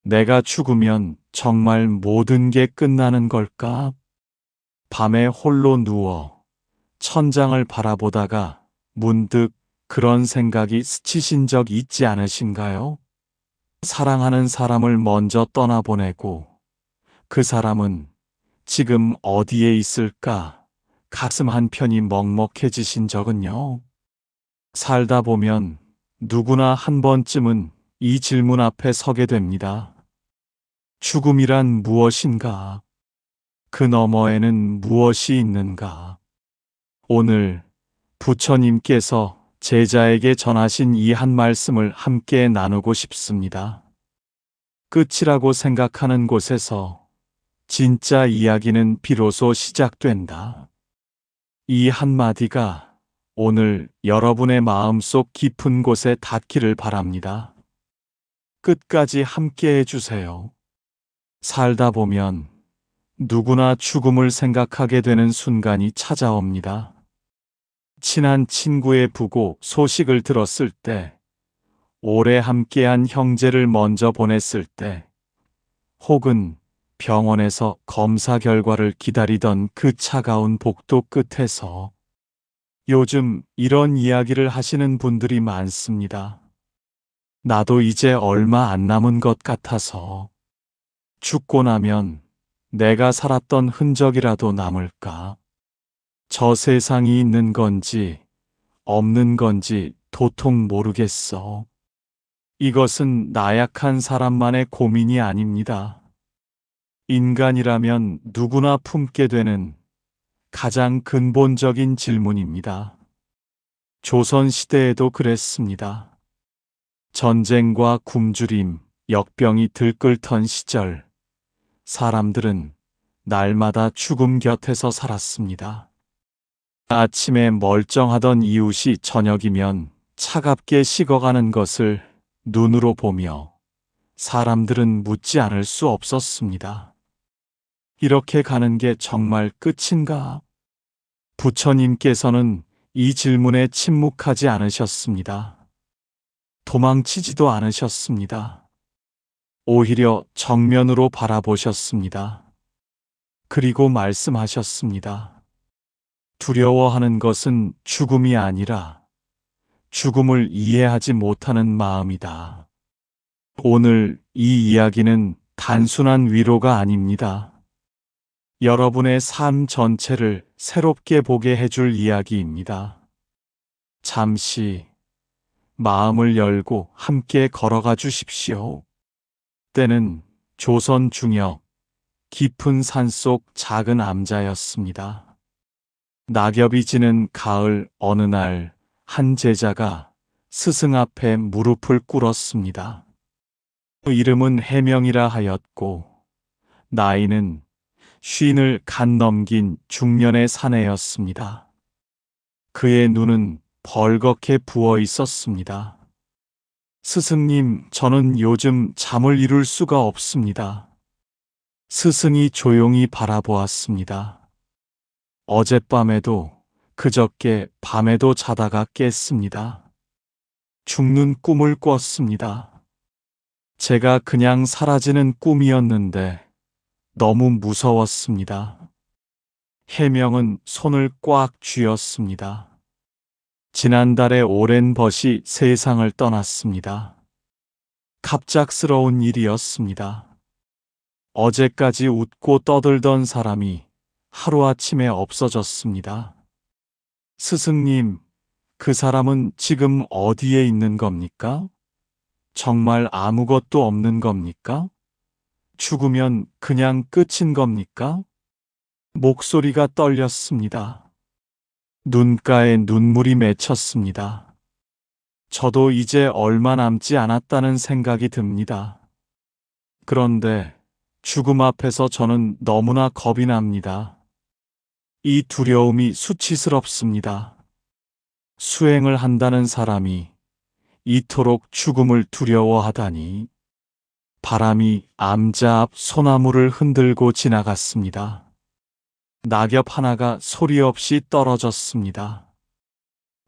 내가 죽으면 정말 모든 게 끝나는 걸까? 밤에 홀로 누워 천장을 바라보다가 문득 그런 생각이 스치신 적 있지 않으신가요? 사랑하는 사람을 먼저 떠나보내고 그 사람은 지금 어디에 있을까? 가슴 한편이 먹먹해지신 적은요? 살다 보면 누구나 한 번쯤은 이 질문 앞에 서게 됩니다. 죽음이란 무엇인가? 그 너머에는 무엇이 있는가? 오늘 부처님께서 제자에게 전하신 이 한 말씀을 함께 나누고 싶습니다. 끝이라고 생각하는 곳에서 진짜 이야기는 비로소 시작된다. 이 한마디가 오늘 여러분의 마음속 깊은 곳에 닿기를 바랍니다. 끝까지 함께 해주세요. 살다 보면 누구나 죽음을 생각하게 되는 순간이 찾아옵니다. 친한 친구의 부고 소식을 들었을 때, 오래 함께한 형제를 먼저 보냈을 때, 혹은 병원에서 검사 결과를 기다리던 그 차가운 복도 끝에서 요즘 이런 이야기를 하시는 분들이 많습니다. 나도 이제 얼마 안 남은 것 같아서 죽고 나면 내가 살았던 흔적이라도 남을까? 저 세상이 있는 건지 없는 건지 도통 모르겠어. 이것은 나약한 사람만의 고민이 아닙니다. 인간이라면 누구나 품게 되는 가장 근본적인 질문입니다. 조선시대에도 그랬습니다. 전쟁과 굶주림, 역병이 들끓던 시절, 사람들은 날마다 죽음 곁에서 살았습니다. 아침에 멀쩡하던 이웃이 저녁이면 차갑게 식어가는 것을 눈으로 보며 사람들은 묻지 않을 수 없었습니다. 이렇게 가는 게 정말 끝인가? 부처님께서는 이 질문에 침묵하지 않으셨습니다. 도망치지도 않으셨습니다. 오히려 정면으로 바라보셨습니다. 그리고 말씀하셨습니다. 두려워하는 것은 죽음이 아니라 죽음을 이해하지 못하는 마음이다. 오늘 이 이야기는 단순한 위로가 아닙니다. 여러분의 삶 전체를 새롭게 보게 해줄 이야기입니다. 잠시 마음을 열고 함께 걸어가 주십시오. 때는 조선 중역 깊은 산속 작은 암자였습니다. 낙엽이 지는 가을 어느 날 한 제자가 스승 앞에 무릎을 꿇었습니다. 이름은 해명이라 하였고 나이는 50을 간 넘긴 중년의 사내였습니다. 그의 눈은 벌겋게 부어 있었습니다. 스승님, 저는 요즘 잠을 이룰 수가 없습니다. 스승이 조용히 바라보았습니다. 어젯밤에도 그저께 밤에도 자다가 깼습니다. 죽는 꿈을 꿨습니다. 제가 그냥 사라지는 꿈이었는데 너무 무서웠습니다. 해명은 손을 꽉 쥐었습니다. 지난달에 오랜 벗이 세상을 떠났습니다. 갑작스러운 일이었습니다. 어제까지 웃고 떠들던 사람이 하루아침에 없어졌습니다. 스승님, 그 사람은 지금 어디에 있는 겁니까? 정말 아무것도 없는 겁니까? 죽으면 그냥 끝인 겁니까? 목소리가 떨렸습니다. 눈가에 눈물이 맺혔습니다. 저도 이제 얼마 남지 않았다는 생각이 듭니다. 그런데 죽음 앞에서 저는 너무나 겁이 납니다. 이 두려움이 수치스럽습니다. 수행을 한다는 사람이 이토록 죽음을 두려워하다니. 바람이 암자 앞 소나무를 흔들고 지나갔습니다. 낙엽 하나가 소리 없이 떨어졌습니다.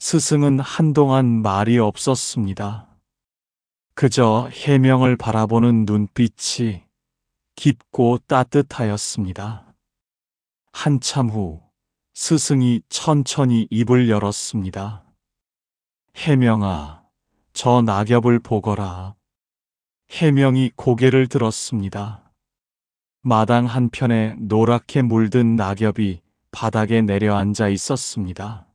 스승은 한동안 말이 없었습니다. 그저 해명을 바라보는 눈빛이 깊고 따뜻하였습니다. 한참 후 스승이 천천히 입을 열었습니다. 해명아, 저 낙엽을 보거라. 해명이 고개를 들었습니다. 마당 한편에 노랗게 물든 낙엽이 바닥에 내려앉아 있었습니다.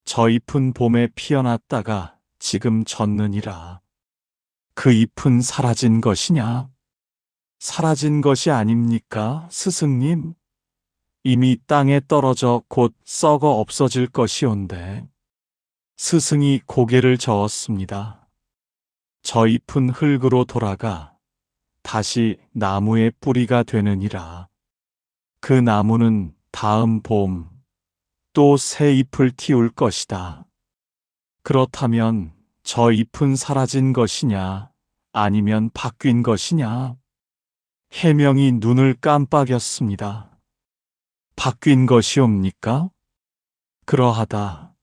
저 잎은 봄에 피어났다가 지금 졌느니라. 그 잎은 사라진 것이냐? 사라진 것이 아닙니까, 스승님? 이미 땅에 떨어져 곧 썩어 없어질 것이온데. 스승이 고개를 저었습니다. 저 잎은 흙으로 돌아가 다시 나무의 뿌리가 되느니라. 그 나무는 다음 봄 또 새 잎을 틔울 것이다. 그렇다면 저 잎은 사라진 것이냐, 아니면 바뀐 것이냐? 해명이 눈을 깜빡였습니다. 바뀐 것이옵니까? 그러하다.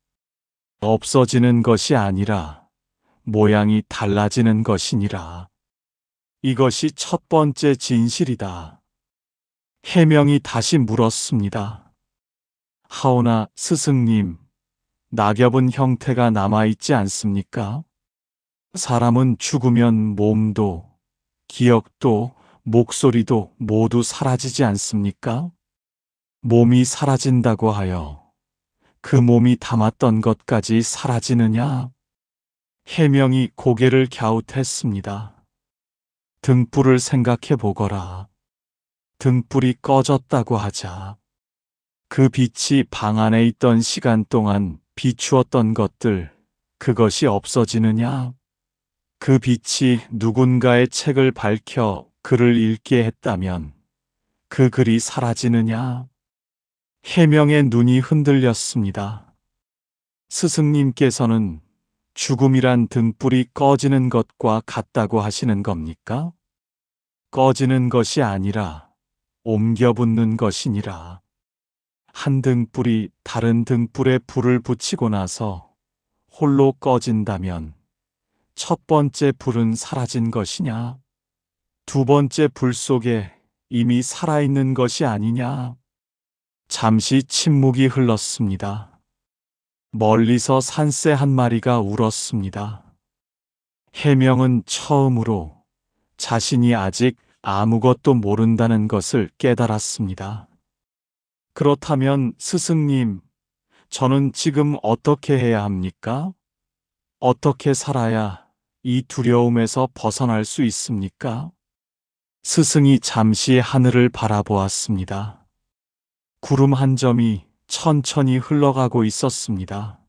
없어지는 것이 아니라 모양이 달라지는 것이니라. 이것이 첫 번째 진실이다. 해명이 다시 물었습니다. 하오나 스승님, 낙엽은 형태가 남아있지 않습니까? 사람은 죽으면 몸도, 기억도, 목소리도 모두 사라지지 않습니까? 몸이 사라진다고 하여 그 몸이 담았던 것까지 사라지느냐? 해명이 고개를 갸웃했습니다. 등불을 생각해 보거라. 등불이 꺼졌다고 하자. 그 빛이 방 안에 있던 시간 동안 비추었던 것들, 그것이 없어지느냐? 그 빛이 누군가의 책을 밝혀 글을 읽게 했다면 그 글이 사라지느냐? 해명의 눈이 흔들렸습니다. 스승님께서는 죽음이란 등불이 꺼지는 것과 같다고 하시는 겁니까? 꺼지는 것이 아니라 옮겨 붙는 것이니라. 한 등불이 다른 등불에 불을 붙이고 나서 홀로 꺼진다면 첫 번째 불은 사라진 것이냐? 두 번째 불 속에 이미 살아있는 것이 아니냐? 잠시 침묵이 흘렀습니다. 멀리서 산새 한 마리가 울었습니다. 해명은 처음으로 자신이 아직 아무것도 모른다는 것을 깨달았습니다. 그렇다면 스승님, 저는 지금 어떻게 해야 합니까? 어떻게 살아야 이 두려움에서 벗어날 수 있습니까? 스승이 잠시 하늘을 바라보았습니다. 구름 한 점이 천천히 흘러가고 있었습니다.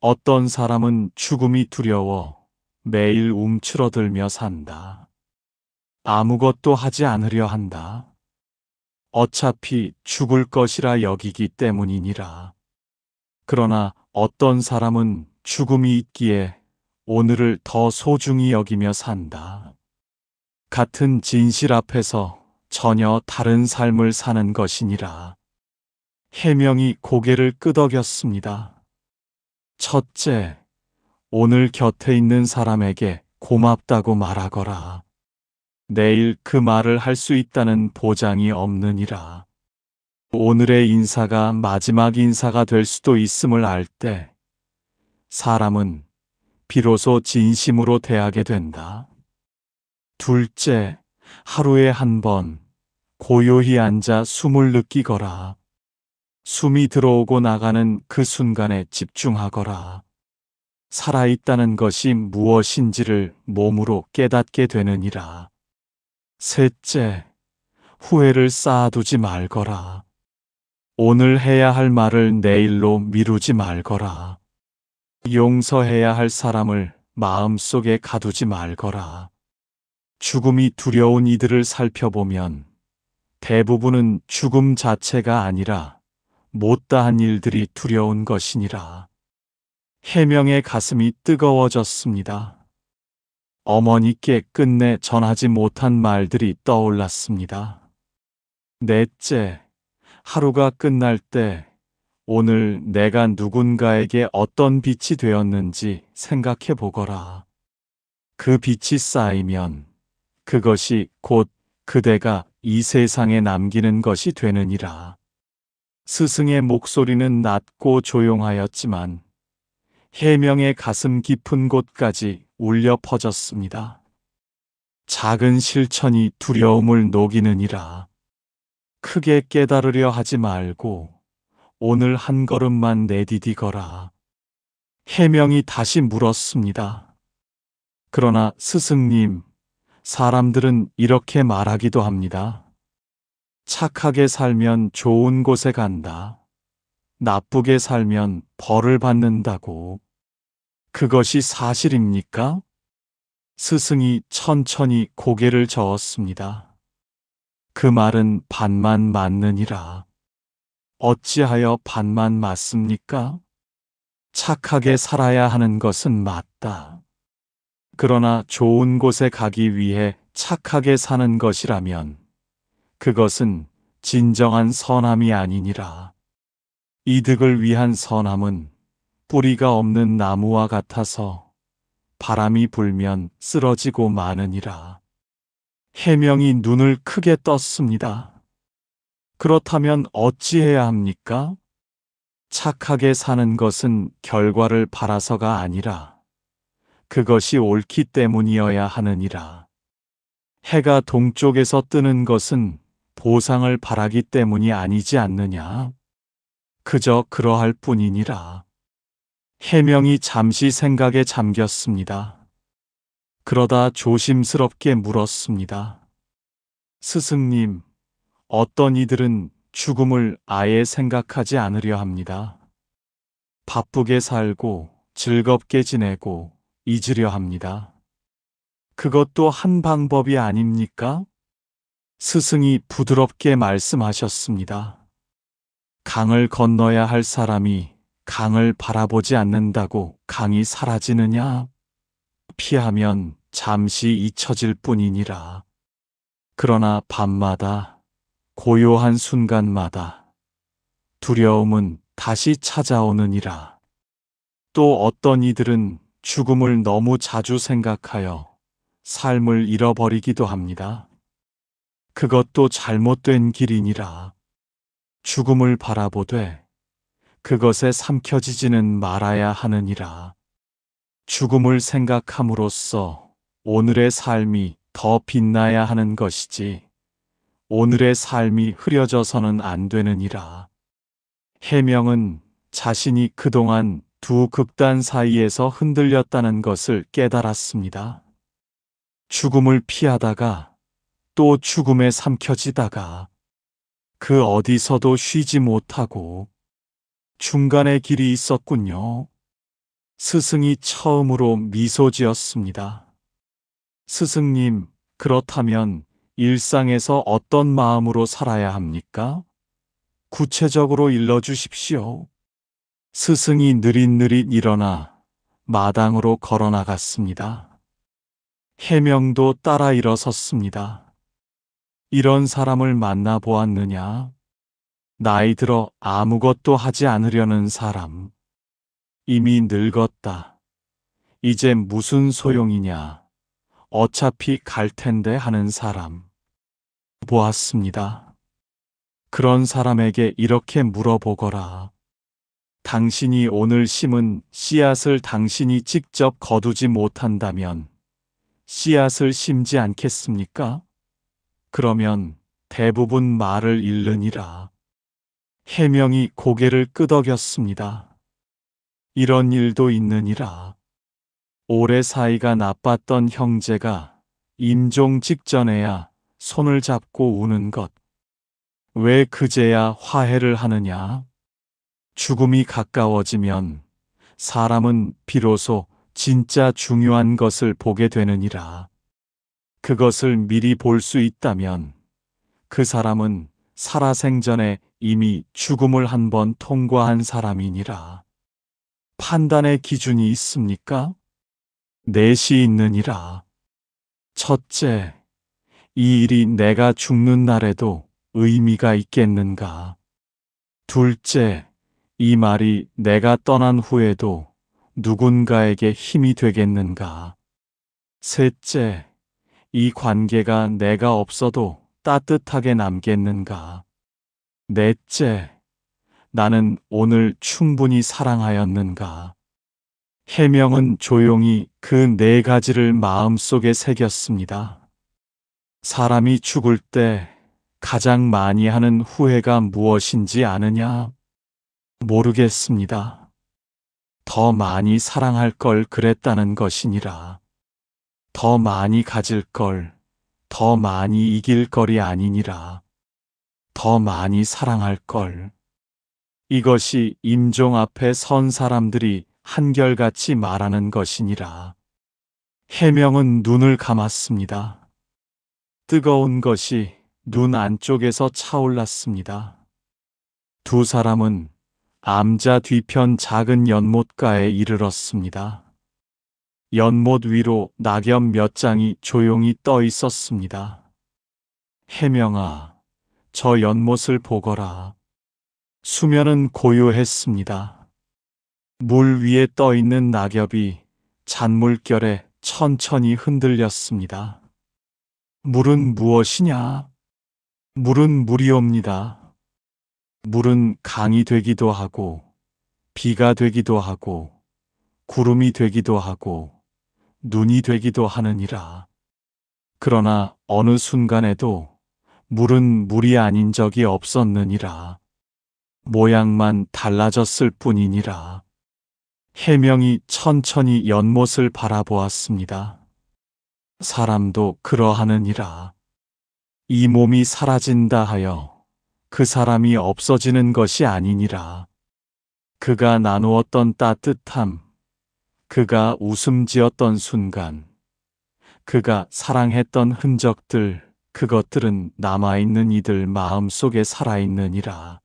어떤 사람은 죽음이 두려워 매일 움츠러들며 산다. 아무것도 하지 않으려 한다. 어차피 죽을 것이라 여기기 때문이니라. 그러나 어떤 사람은 죽음이 있기에 오늘을 더 소중히 여기며 산다. 같은 진실 앞에서 전혀 다른 삶을 사는 것이니라. 해명이 고개를 끄덕였습니다. 첫째, 오늘 곁에 있는 사람에게 고맙다고 말하거라. 내일 그 말을 할 수 있다는 보장이 없느니라. 오늘의 인사가 마지막 인사가 될 수도 있음을 알 때, 사람은 비로소 진심으로 대하게 된다. 둘째, 하루에 한 번 고요히 앉아 숨을 느끼거라. 숨이 들어오고 나가는 그 순간에 집중하거라. 살아있다는 것이 무엇인지를 몸으로 깨닫게 되느니라. 셋째, 후회를 쌓아두지 말거라. 오늘 해야 할 말을 내일로 미루지 말거라. 용서해야 할 사람을 마음속에 가두지 말거라. 죽음이 두려운 이들을 살펴보면 대부분은 죽음 자체가 아니라 못다한 일들이 두려운 것이니라. 해명의 가슴이 뜨거워졌습니다. 어머니께 끝내 전하지 못한 말들이 떠올랐습니다. 넷째, 하루가 끝날 때 오늘 내가 누군가에게 어떤 빛이 되었는지 생각해 보거라. 그 빛이 쌓이면 그것이 곧 그대가 이 세상에 남기는 것이 되느니라. 스승의 목소리는 낮고 조용하였지만 해명의 가슴 깊은 곳까지 울려 퍼졌습니다. 작은 실천이 두려움을 녹이느니라. 크게 깨달으려 하지 말고 오늘 한 걸음만 내디디거라. 해명이 다시 물었습니다. 그러나 스승님, 사람들은 이렇게 말하기도 합니다. 착하게 살면 좋은 곳에 간다. 나쁘게 살면 벌을 받는다고. 그것이 사실입니까? 스승이 천천히 고개를 저었습니다. 그 말은 반만 맞느니라. 어찌하여 반만 맞습니까? 착하게 살아야 하는 것은 맞다. 그러나 좋은 곳에 가기 위해 착하게 사는 것이라면 그것은 진정한 선함이 아니니라. 이득을 위한 선함은 뿌리가 없는 나무와 같아서 바람이 불면 쓰러지고 마느니라. 해명이 눈을 크게 떴습니다. 그렇다면 어찌해야 합니까? 착하게 사는 것은 결과를 바라서가 아니라 그것이 옳기 때문이어야 하느니라. 해가 동쪽에서 뜨는 것은 보상을 바라기 때문이 아니지 않느냐? 그저 그러할 뿐이니라. 해명이 잠시 생각에 잠겼습니다. 그러다 조심스럽게 물었습니다. 스승님, 어떤 이들은 죽음을 아예 생각하지 않으려 합니다. 바쁘게 살고 즐겁게 지내고 잊으려 합니다. 그것도 한 방법이 아닙니까? 스승이 부드럽게 말씀하셨습니다. 강을 건너야 할 사람이 강을 바라보지 않는다고 강이 사라지느냐? 피하면 잠시 잊혀질 뿐이니라. 그러나 밤마다 고요한 순간마다 두려움은 다시 찾아오느니라. 또 어떤 이들은 죽음을 너무 자주 생각하여 삶을 잃어버리기도 합니다. 그것도 잘못된 길이니라. 죽음을 바라보되 그것에 삼켜지지는 말아야 하느니라. 죽음을 생각함으로써 오늘의 삶이 더 빛나야 하는 것이지 오늘의 삶이 흐려져서는 안 되느니라. 해명은 자신이 그동안 두 극단 사이에서 흔들렸다는 것을 깨달았습니다. 죽음을 피하다가 또 죽음에 삼켜지다가 그 어디서도 쉬지 못하고 중간의 길이 있었군요. 스승이 처음으로 미소 지었습니다. 스승님, 그렇다면 일상에서 어떤 마음으로 살아야 합니까? 구체적으로 일러주십시오. 스승이 느릿느릿 일어나 마당으로 걸어나갔습니다. 해명도 따라 일어섰습니다. 이런 사람을 만나보았느냐? 나이 들어 아무것도 하지 않으려는 사람. 이미 늙었다. 이제 무슨 소용이냐? 어차피 갈 텐데 하는 사람. 보았습니다. 그런 사람에게 이렇게 물어보거라. 당신이 오늘 심은 씨앗을 당신이 직접 거두지 못한다면 씨앗을 심지 않겠습니까? 그러면 대부분 말을 잃느니라. 해명이 고개를 끄덕였습니다. 이런 일도 있느니라. 오래 사이가 나빴던 형제가 임종 직전에야 손을 잡고 우는 것. 왜 그제야 화해를 하느냐? 죽음이 가까워지면 사람은 비로소 진짜 중요한 것을 보게 되느니라. 그것을 미리 볼 수 있다면 그 사람은 살아생전에 이미 죽음을 한 번 통과한 사람이니라. 판단의 기준이 있습니까? 넷이 있느니라. 첫째, 이 일이 내가 죽는 날에도 의미가 있겠는가? 둘째, 이 말이 내가 떠난 후에도 누군가에게 힘이 되겠는가? 셋째, 이 관계가 내가 없어도 따뜻하게 남겠는가? 넷째, 나는 오늘 충분히 사랑하였는가? 해명은 조용히 그 네 가지를 마음속에 새겼습니다. 사람이 죽을 때 가장 많이 하는 후회가 무엇인지 아느냐? 모르겠습니다. 더 많이 사랑할 걸 그랬다는 것이니라. 더 많이 가질 걸, 더 많이 이길 걸이 아니니라. 더 많이 사랑할 걸. 이것이 임종 앞에 선 사람들이 한결같이 말하는 것이니라. 해명은 눈을 감았습니다. 뜨거운 것이 눈 안쪽에서 차올랐습니다. 두 사람은 암자 뒤편 작은 연못가에 이르렀습니다. 연못 위로 낙엽 몇 장이 조용히 떠 있었습니다. 해명아, 저 연못을 보거라. 수면은 고요했습니다. 물 위에 떠 있는 낙엽이 잔물결에 천천히 흔들렸습니다. 물은 무엇이냐? 물은 물이옵니다. 물은 강이 되기도 하고, 비가 되기도 하고, 구름이 되기도 하고, 눈이 되기도 하느니라. 그러나 어느 순간에도 물은 물이 아닌 적이 없었느니라. 모양만 달라졌을 뿐이니라. 해명이 천천히 연못을 바라보았습니다. 사람도 그러하느니라. 이 몸이 사라진다 하여 그 사람이 없어지는 것이 아니니라. 그가 나누었던 따뜻함, 그가 웃음 지었던 순간, 그가 사랑했던 흔적들, 그것들은 남아있는 이들 마음속에 살아있느니라.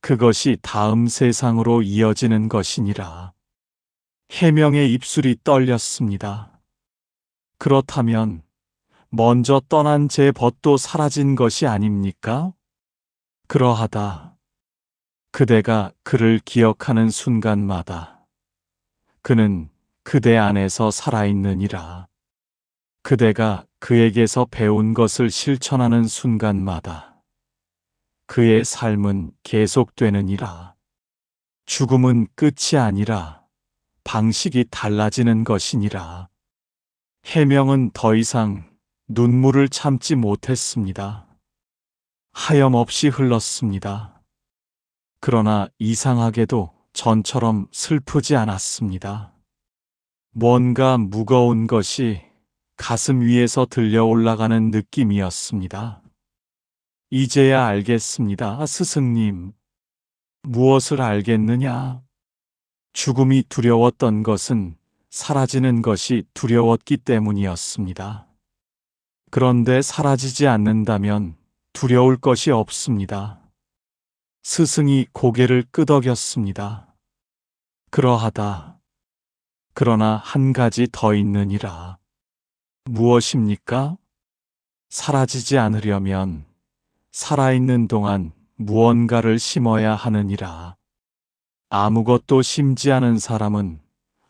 그것이 다음 세상으로 이어지는 것이니라. 해명의 입술이 떨렸습니다. 그렇다면 먼저 떠난 제 벗도 사라진 것이 아닙니까? 그러하다. 그대가 그를 기억하는 순간마다 그는 그대 안에서 살아있느니라. 그대가 그에게서 배운 것을 실천하는 순간마다 그의 삶은 계속되느니라. 죽음은 끝이 아니라 방식이 달라지는 것이니라. 해명은 더 이상 눈물을 참지 못했습니다. 하염없이 흘렀습니다. 그러나 이상하게도 전처럼 슬프지 않았습니다. 뭔가 무거운 것이 가슴 위에서 들려 올라가는 느낌이었습니다. 이제야 알겠습니다, 스승님. 무엇을 알겠느냐? 죽음이 두려웠던 것은 사라지는 것이 두려웠기 때문이었습니다. 그런데 사라지지 않는다면 두려울 것이 없습니다. 스승이 고개를 끄덕였습니다. 그러하다. 그러나 한 가지 더 있느니라. 무엇입니까? 사라지지 않으려면 살아있는 동안 무언가를 심어야 하느니라. 아무것도 심지 않은 사람은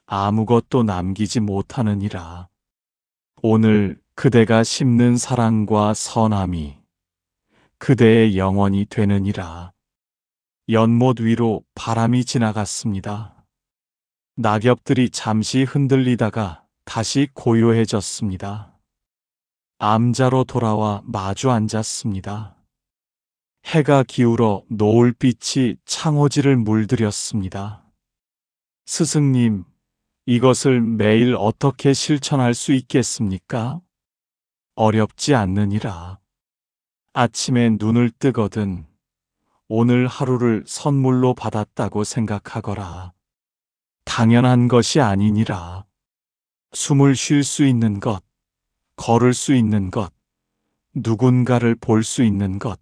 아무것도 남기지 못하느니라. 오늘 그대가 심는 사랑과 선함이 그대의 영원이 되느니라. 연못 위로 바람이 지나갔습니다. 낙엽들이 잠시 흔들리다가 다시 고요해졌습니다. 암자로 돌아와 마주 앉았습니다. 해가 기울어 노을빛이 창호지를 물들였습니다. 스승님, 이것을 매일 어떻게 실천할 수 있겠습니까? 어렵지 않느니라. 아침에 눈을 뜨거든 오늘 하루를 선물로 받았다고 생각하거라. 당연한 것이 아니니라. 숨을 쉴 수 있는 것, 걸을 수 있는 것, 누군가를 볼 수 있는 것,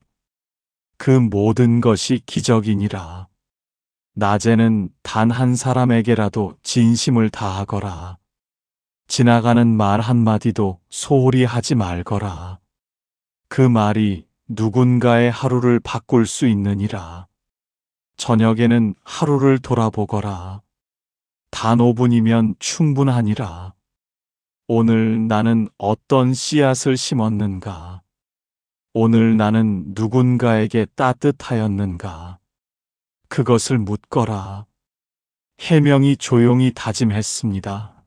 그 모든 것이 기적이니라. 낮에는 단 한 사람에게라도 진심을 다하거라. 지나가는 말 한마디도 소홀히 하지 말거라. 그 말이 누군가의 하루를 바꿀 수 있느니라. 저녁에는 하루를 돌아보거라. 단 5분이면 충분하니라. 오늘 나는 어떤 씨앗을 심었는가? 오늘 나는 누군가에게 따뜻하였는가? 그것을 묻거라. 해명이 조용히 다짐했습니다.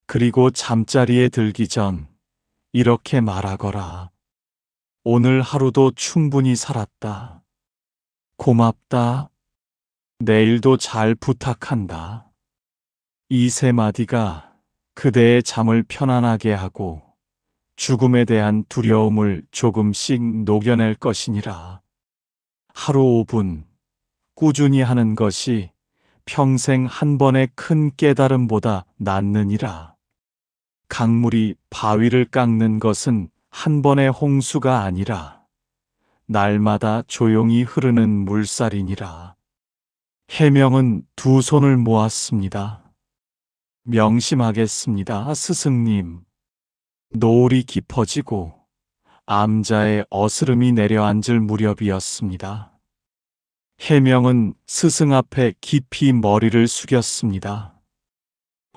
그리고 잠자리에 들기 전 이렇게 말하거라. 오늘 하루도 충분히 살았다. 고맙다. 내일도 잘 부탁한다. 이 세 마디가 그대의 잠을 편안하게 하고 죽음에 대한 두려움을 조금씩 녹여낼 것이니라. 하루 5분 꾸준히 하는 것이 평생 한 번의 큰 깨달음보다 낫느니라. 강물이 바위를 깎는 것은 한 번의 홍수가 아니라 날마다 조용히 흐르는 물살이니라. 해명은 두 손을 모았습니다. 명심하겠습니다, 스승님. 노을이 깊어지고 암자의 어스름이 내려앉을 무렵이었습니다. 해명은 스승 앞에 깊이 머리를 숙였습니다.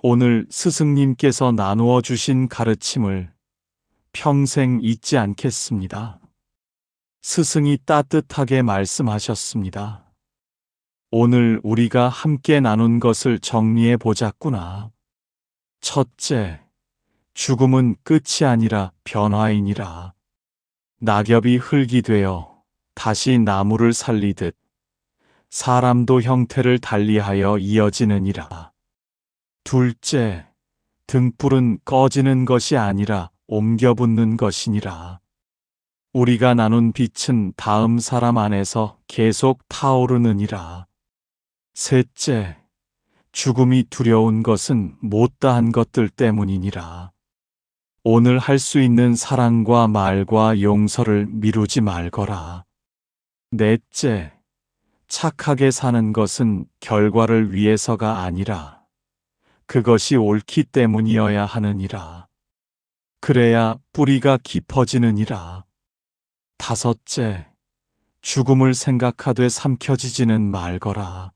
오늘 스승님께서 나누어 주신 가르침을 평생 잊지 않겠습니다. 스승이 따뜻하게 말씀하셨습니다. 오늘 우리가 함께 나눈 것을 정리해 보자꾸나. 첫째, 죽음은 끝이 아니라 변화이니라. 낙엽이 흙이 되어 다시 나무를 살리듯 사람도 형태를 달리하여 이어지느니라. 둘째, 등불은 꺼지는 것이 아니라 옮겨 붙는 것이니라. 우리가 나눈 빛은 다음 사람 안에서 계속 타오르느니라. 셋째, 죽음이 두려운 것은 못다한 것들 때문이니라. 오늘 할 수 있는 사랑과 말과 용서를 미루지 말거라. 넷째, 착하게 사는 것은 결과를 위해서가 아니라 그것이 옳기 때문이어야 하느니라. 그래야 뿌리가 깊어지느니라. 다섯째, 죽음을 생각하되 삼켜지지는 말거라.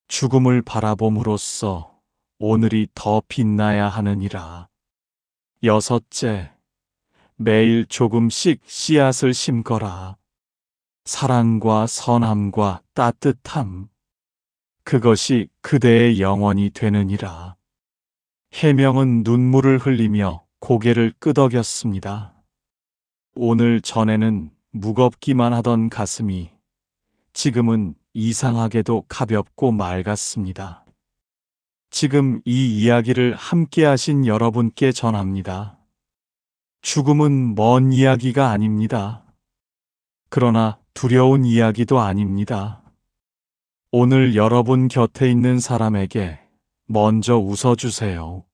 죽음을 바라봄으로써 오늘이 더 빛나야 하느니라. 여섯째, 매일 조금씩 씨앗을 심거라. 사랑과 선함과 따뜻함, 그것이 그대의 영원이 되느니라. 해명은 눈물을 흘리며 고개를 끄덕였습니다. 오늘 전에는 무겁기만 하던 가슴이 지금은 이상하게도 가볍고 맑았습니다. 지금 이 이야기를 함께 하신 여러분께 전합니다. 죽음은 먼 이야기가 아닙니다. 그러나 두려운 이야기도 아닙니다. 오늘 여러분 곁에 있는 사람에게 먼저 웃어주세요.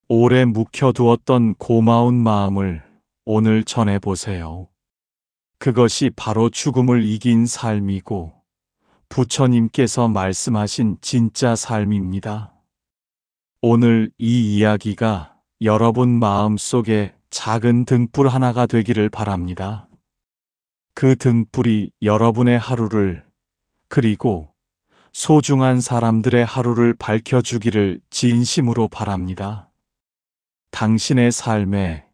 오래 묵혀두었던 고마운 마음을 오늘 전해보세요. 그것이 바로 죽음을 이긴 삶이고 부처님께서 말씀하신 진짜 삶입니다. 오늘 이 이야기가 여러분 마음속에 작은 등불 하나가 되기를 바랍니다. 그 등불이 여러분의 하루를, 그리고 소중한 사람들의 하루를 밝혀주기를 진심으로 바랍니다. 당신의 삶에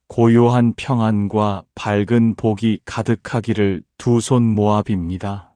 고요한 평안과 밝은 복이 가득하기를 두 손 모아 빕니다.